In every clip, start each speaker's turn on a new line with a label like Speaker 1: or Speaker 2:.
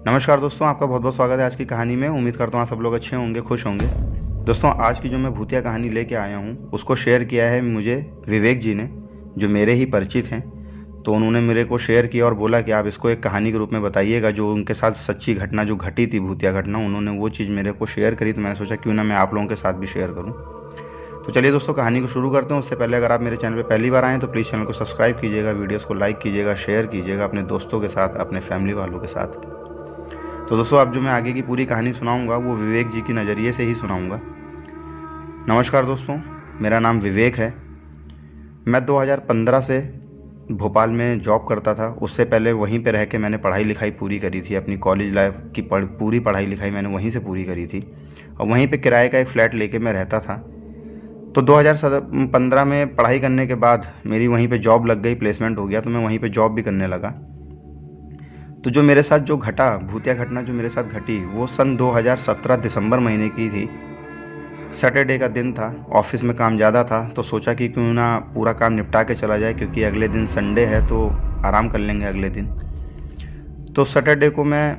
Speaker 1: नमस्कार दोस्तों, आपका बहुत बहुत स्वागत है आज की कहानी में। उम्मीद करता हूँ आप सब लोग अच्छे होंगे, खुश होंगे। दोस्तों, आज की जो मैं भूतिया कहानी लेके आया हूँ उसको शेयर किया है मुझे विवेक जी ने, जो मेरे ही परिचित हैं। तो उन्होंने मेरे को शेयर किया और बोला कि आप इसको एक कहानी के रूप में बताइएगा। जो उनके साथ सच्ची घटना जो घटी थी, भूतिया घटना, उन्होंने वो चीज़ मेरे को शेयर करी। तो मैंने सोचा क्यों ना मैं आप लोगों के साथ भी शेयर करूँ। तो चलिए दोस्तों, कहानी को शुरू करते हैं। उससे पहले अगर आप मेरे चैनल पर पहली बार आएँ तो प्लीज़ चैनल को सब्सक्राइब कीजिएगा, वीडियोज़ को लाइक कीजिएगा, शेयर कीजिएगा अपने दोस्तों के साथ, अपने फैमिली वालों के साथ। तो दोस्तों, अब जो मैं आगे की पूरी कहानी सुनाऊंगा वो विवेक जी की नज़रिए से ही सुनाऊंगा। नमस्कार दोस्तों, मेरा नाम विवेक है। मैं 2015 से भोपाल में जॉब करता था। उससे पहले वहीं पे रह के मैंने पढ़ाई लिखाई पूरी करी थी। अपनी कॉलेज लाइफ की पूरी पढ़ाई लिखाई मैंने वहीं से पूरी करी थी और वहीं पे किराए का एक फ़्लैट लेके मैं रहता था। तो 2015 में पढ़ाई करने के बाद मेरी वहीं पे जॉब लग गई, प्लेसमेंट हो गया, तो मैं वहीं पे जॉब भी करने लगा। तो जो मेरे साथ जो घटा, भूतिया घटना जो मेरे साथ घटी, वो सन 2017 दिसंबर महीने की थी। सैटरडे का दिन था, ऑफिस में काम ज़्यादा था, तो सोचा कि क्यों ना पूरा काम निपटा के चला जाए, क्योंकि अगले दिन संडे है तो आराम कर लेंगे अगले दिन। तो सैटरडे को मैं,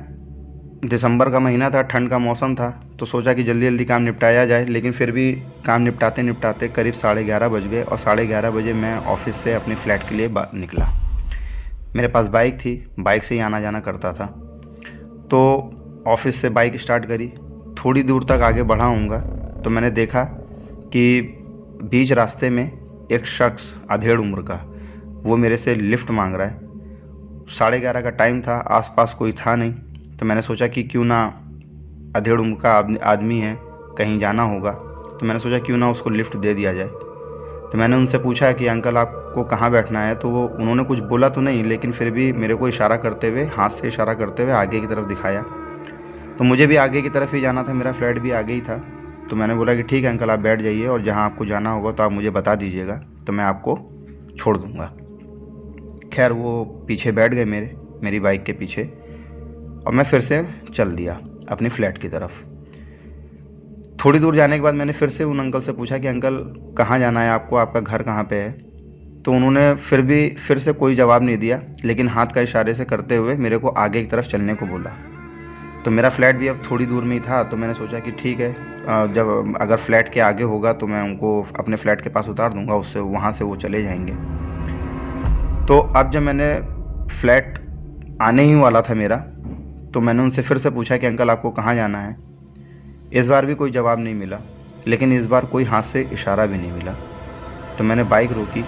Speaker 1: दिसंबर का महीना था, ठंड का मौसम था, तो सोचा कि जल्दी जल्दी काम निपटाया जाए। लेकिन फिर भी काम निपटाते निपटाते करीब 11:30 बज गए और 11:30 बजे मैं ऑफिस से अपने फ़्लैट के लिए निकला। मेरे पास बाइक थी, बाइक से ही आना जाना करता था। तो ऑफिस से बाइक स्टार्ट करी, थोड़ी दूर तक आगे बढ़ा हूँगा तो मैंने देखा कि बीच रास्ते में एक शख्स अधेड़ उम्र का, वो मेरे से लिफ्ट मांग रहा है। 11:30 का टाइम था, आसपास कोई था नहीं। तो मैंने सोचा कि क्यों ना, अधेड़ उम्र का आदमी है, कहीं जाना होगा, तो मैंने सोचा क्यों ना उसको लिफ्ट दे दिया जाए। तो मैंने उनसे पूछा कि अंकल आपको कहाँ बैठना है। तो वो, उन्होंने कुछ बोला तो नहीं, लेकिन फिर भी मेरे को इशारा करते हुए, हाथ से इशारा करते हुए आगे की तरफ दिखाया। तो मुझे भी आगे की तरफ ही जाना था, मेरा फ्लैट भी आगे ही था। तो मैंने बोला कि ठीक है अंकल, आप बैठ जाइए और जहाँ आपको जाना होगा तो आप मुझे बता दीजिएगा, तो मैं आपको छोड़ दूँगा। खैर, वो पीछे बैठ गए मेरी बाइक के पीछे, और मैं फिर से चल दिया अपनी फ़्लैट की तरफ। थोड़ी दूर जाने के बाद मैंने फिर से उन अंकल से पूछा कि अंकल कहाँ जाना है आपको, आपका घर कहाँ पे है। तो उन्होंने फिर से कोई जवाब नहीं दिया, लेकिन हाथ का इशारे से करते हुए मेरे को आगे की तरफ चलने को बोला। तो मेरा फ्लैट भी अब थोड़ी दूर में ही था, तो मैंने सोचा कि ठीक है, जब अगर फ्लैट के आगे होगा तो मैं उनको अपने फ्लैट के पास उतार दूंगा, उससे वहाँ से वो चले जाएंगे। तो अब जब मैंने फ्लैट आने ही वाला था मेरा, तो मैंने उनसे फिर से पूछा कि अंकल आपको कहाँ जाना है। इस बार भी कोई जवाब नहीं मिला, लेकिन इस बार कोई हाथ से इशारा भी नहीं मिला। तो मैंने बाइक रोकी,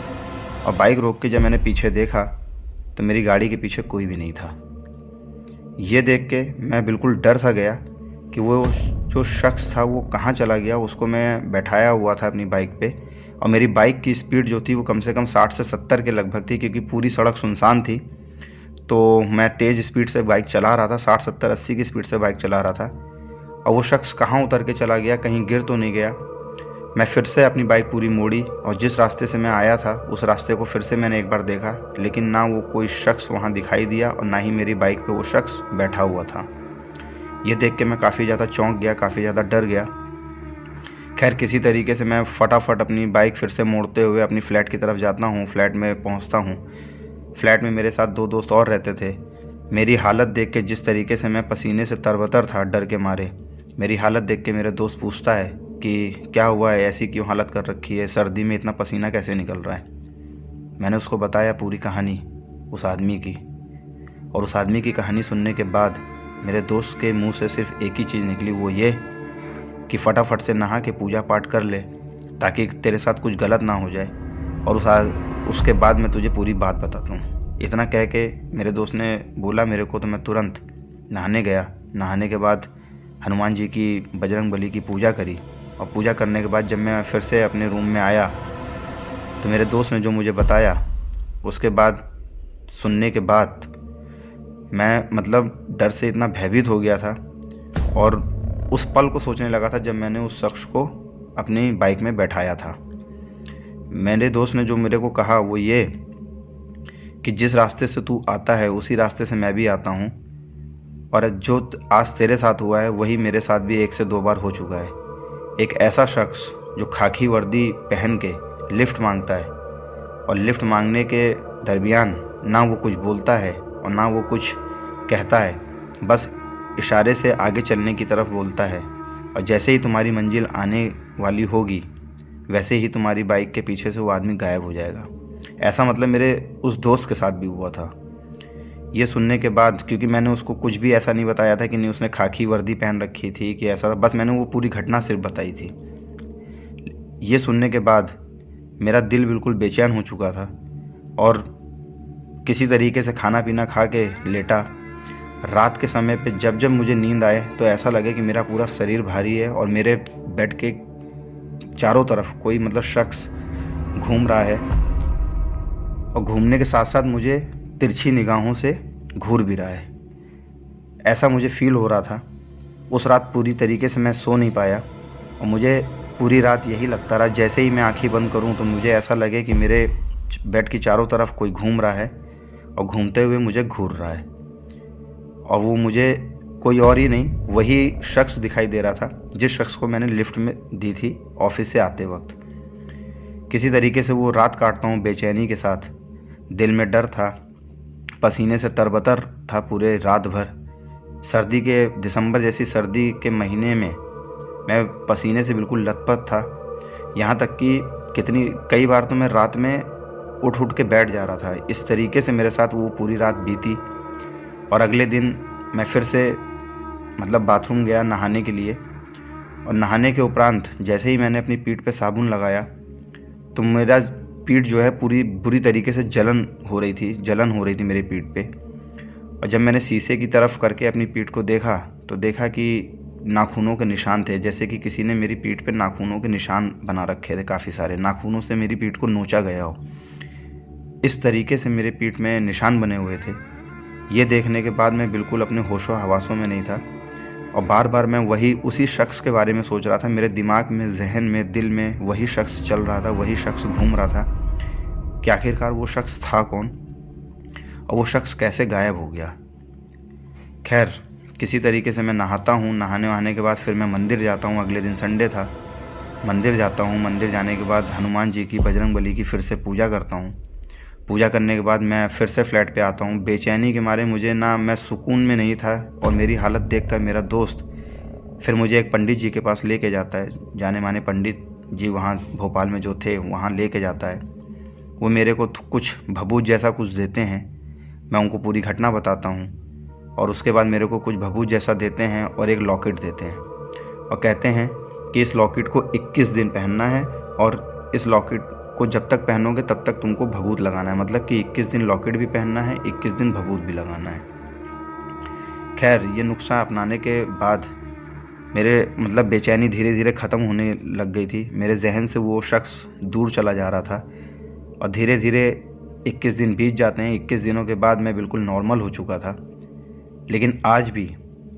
Speaker 1: और बाइक रोक के जब मैंने पीछे देखा तो मेरी गाड़ी के पीछे कोई भी नहीं था। ये देख के मैं बिल्कुल डर सा गया कि वो जो शख्स था वो कहाँ चला गया। उसको मैं बैठाया हुआ था अपनी बाइक पे, और मेरी बाइक की स्पीड जो थी वो कम से कम 60 से 70 के लगभग थी, क्योंकि पूरी सड़क सुनसान थी। तो मैं तेज़ स्पीड से बाइक चला रहा था, 60 70 80 की स्पीड से बाइक चला रहा था। और वो शख्स कहाँ उतर के चला गया, कहीं गिर तो नहीं गया। मैं फिर से अपनी बाइक पूरी मोड़ी, और जिस रास्ते से मैं आया था उस रास्ते को फिर से मैंने एक बार देखा, लेकिन ना वो कोई शख्स वहाँ दिखाई दिया और ना ही मेरी बाइक पे वो शख्स बैठा हुआ था। ये देख के मैं काफ़ी ज़्यादा चौंक गया, काफ़ी ज़्यादा डर गया। खैर, किसी तरीके से मैं फटाफट अपनी बाइक फिर से मोड़ते हुए अपनी फ़्लैट की तरफ जाता हूँ, फ्लैट में पहुँचता हूँ। फ्लैट में मेरे साथ 2 दोस्त और रहते थे। मेरी हालत देख के, जिस तरीके से मैं पसीने से तरबतर था डर के मारे, मेरी हालत देख के मेरे दोस्त पूछता है कि क्या हुआ है, ऐसी क्यों हालत कर रखी है, सर्दी में इतना पसीना कैसे निकल रहा है। मैंने उसको बताया पूरी कहानी उस आदमी की, और उस आदमी की कहानी सुनने के बाद मेरे दोस्त के मुंह से सिर्फ एक ही चीज़ निकली, वो ये कि फटाफट से नहा के पूजा पाठ कर ले, ताकि तेरे साथ कुछ गलत ना हो जाए, और उसके बाद मैं तुझे पूरी बात बताता हूँ। इतना कह के मेरे दोस्त ने बोला मेरे को, तो मैं तुरंत नहाने गया। नहाने के बाद हनुमान जी की, बजरंग बली की पूजा करी, और पूजा करने के बाद जब मैं फिर से अपने रूम में आया तो मेरे दोस्त ने जो मुझे बताया, उसके बाद सुनने के बाद मैं मतलब डर से इतना भयभीत हो गया था, और उस पल को सोचने लगा था जब मैंने उस शख्स को अपनी बाइक में बैठाया था। मेरे दोस्त ने जो मेरे को कहा वो ये कि जिस रास्ते से तू आता है उसी रास्ते से मैं भी आता हूँ, और जो आज तेरे साथ हुआ है वही मेरे साथ भी 1 से 2 बार हो चुका है। एक ऐसा शख्स जो खाकी वर्दी पहन के लिफ्ट मांगता है, और लिफ्ट मांगने के दरमियान ना वो कुछ बोलता है और ना वो कुछ कहता है, बस इशारे से आगे चलने की तरफ बोलता है और जैसे ही तुम्हारी मंजिल आने वाली होगी वैसे ही तुम्हारी बाइक के पीछे से वो आदमी गायब हो जाएगा। ऐसा मतलब मेरे उस दोस्त के साथ भी हुआ था। ये सुनने के बाद, क्योंकि मैंने उसको कुछ भी ऐसा नहीं बताया था कि नहीं उसने खाकी वर्दी पहन रखी थी कि ऐसा, बस मैंने वो पूरी घटना सिर्फ बताई थी। ये सुनने के बाद मेरा दिल बिल्कुल बेचैन हो चुका था और किसी तरीके से खाना पीना खा के लेटा। रात के समय पे जब जब मुझे नींद आए तो ऐसा लगे कि मेरा पूरा शरीर भारी है और मेरे बेड के चारों तरफ कोई मतलब शख्स घूम रहा है और घूमने के साथ साथ मुझे तिरछी निगाहों से घूर भी रहा है। ऐसा मुझे फील हो रहा था। उस रात पूरी तरीके से मैं सो नहीं पाया और मुझे पूरी रात यही लगता रहा, जैसे ही मैं आंखें बंद करूं तो मुझे ऐसा लगे कि मेरे बेड की चारों तरफ कोई घूम रहा है और घूमते हुए मुझे घूर रहा है। और वो मुझे कोई और ही नहीं, वही शख्स दिखाई दे रहा था जिस शख्स को मैंने लिफ्ट में दी थी ऑफिस से आते वक्त। किसी तरीके से वो रात काटता हूँ बेचैनी के साथ। दिल में डर था, पसीने से तरबतर था पूरे रात भर। सर्दी के, दिसंबर जैसी सर्दी के महीने में मैं पसीने से बिल्कुल लथपथ था। यहाँ तक कि कई बार तो मैं रात में उठ के बैठ जा रहा था। इस तरीके से मेरे साथ वो पूरी रात बीती। और अगले दिन मैं फिर से मतलब बाथरूम गया नहाने के लिए और नहाने के उपरांत जैसे ही मैंने अपनी पीठ पे साबुन लगाया तो मेरा पीठ जो है पूरी बुरी तरीके से जलन हो रही थी मेरी पीठ पे। और जब मैंने शीशे की तरफ करके अपनी पीठ को देखा तो देखा कि नाखूनों के निशान थे, जैसे कि किसी ने मेरी पीठ पे नाखूनों के निशान बना रखे थे। काफ़ी सारे नाखूनों से मेरी पीठ को नोचा गया हो, इस तरीके से मेरे पीठ में निशान बने हुए थे। ये देखने के बाद मैं बिल्कुल अपने होशो हवासों में नहीं था और बार बार मैं उसी शख्स के बारे में सोच रहा था। मेरे दिमाग में, जहन में, दिल में वही शख्स चल रहा था, वही शख्स घूम रहा था कि आखिरकार वो शख्स था कौन और वो शख्स कैसे गायब हो गया। खैर, किसी तरीके से मैं नहाता हूँ। नहाने वहाने के बाद फिर मैं मंदिर जाता हूँ। अगले दिन संडे था। मंदिर जाता हूँ। मंदिर जाने के बाद हनुमान जी की, बजरंगबली की फिर से पूजा करता हूँ। पूजा करने के बाद मैं फिर से फ्लैट पे आता हूँ। बेचैनी के मारे मुझे ना, मैं सुकून में नहीं था और मेरी हालत देखकर मेरा दोस्त फिर मुझे एक पंडित जी के पास लेके जाता है। जाने माने पंडित जी वहाँ भोपाल में जो थे वहाँ लेके जाता है। वो मेरे को कुछ भभूत जैसा कुछ देते हैं। मैं उनको पूरी घटना बताता हूँ और उसके बाद मेरे को कुछ भभूत जैसा देते हैं और एक लॉकेट देते हैं और कहते हैं कि इस लॉकेट को 21 दिन पहनना है और इस लॉकेट को जब तक पहनोगे तब तक तुमको भभूत लगाना है। मतलब कि 21 दिन लॉकेट भी पहनना है, 21 दिन भभूत भी लगाना है। खैर, ये नुस्खा अपनाने के बाद मेरे मतलब बेचैनी धीरे धीरे ख़त्म होने लग गई थी। मेरे जहन से वो शख्स दूर चला जा रहा था और धीरे धीरे 21 दिन बीत जाते हैं। 21 दिनों के बाद मैं बिल्कुल नॉर्मल हो चुका था। लेकिन आज भी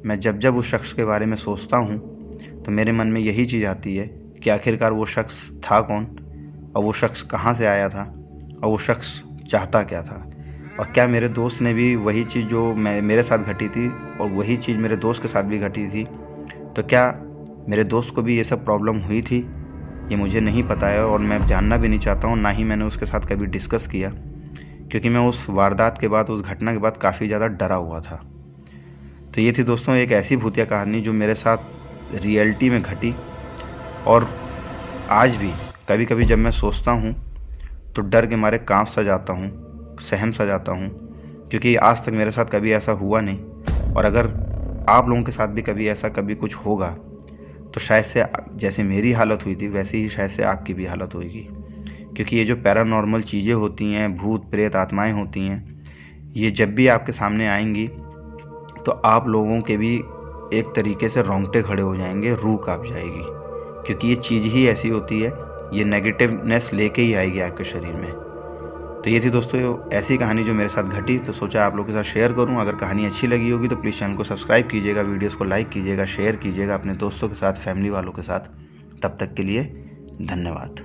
Speaker 1: मैं जब उस शख्स के बारे में सोचता हूँ तो मेरे मन में यही चीज़ आती है कि आखिरकार वो शख्स था कौन और वो शख्स कहाँ से आया था और वो शख्स चाहता क्या था। और क्या मेरे दोस्त ने भी वही चीज़ जो मेरे साथ घटी थी और वही चीज़ मेरे दोस्त के साथ भी घटी थी, तो क्या मेरे दोस्त को भी ये सब प्रॉब्लम हुई थी, ये मुझे नहीं पता है और मैं जानना भी नहीं चाहता हूँ। ना ही मैंने उसके साथ कभी डिस्कस किया, क्योंकि मैं उस वारदात के बाद, उस घटना के बाद काफ़ी ज़्यादा डरा हुआ था। तो ये थी दोस्तों एक ऐसी भूतिया कहानी जो मेरे साथ रियलिटी में घटी और आज भी कभी कभी जब मैं सोचता हूँ तो डर के मारे कांप सा जाता हूँ, सहम सा जाता हूँ, क्योंकि आज तक मेरे साथ कभी ऐसा हुआ नहीं। और अगर आप लोगों के साथ भी कभी ऐसा कभी कुछ होगा तो शायद से जैसे मेरी हालत हुई थी वैसे ही शायद से आपकी भी हालत होगी। क्योंकि ये जो पैरानॉर्मल चीज़ें होती हैं, भूत प्रेत आत्माएं होती हैं, ये जब भी आपके सामने आएंगी तो आप लोगों के भी एक तरीके से रोंगटे खड़े हो जाएंगे, रूह कांप जाएगी, क्योंकि ये चीज़ ही ऐसी होती है, ये नेगेटिवनेस लेके ही आएगी आपके शरीर में। तो ये थी दोस्तों ऐसी कहानी जो मेरे साथ घटी, तो सोचा आप लोगों के साथ शेयर करूं। अगर कहानी अच्छी लगी होगी तो प्लीज़ चैनल को सब्सक्राइब कीजिएगा, वीडियोस को लाइक कीजिएगा, शेयर कीजिएगा अपने दोस्तों के साथ, फैमिली वालों के साथ। तब तक के लिए धन्यवाद।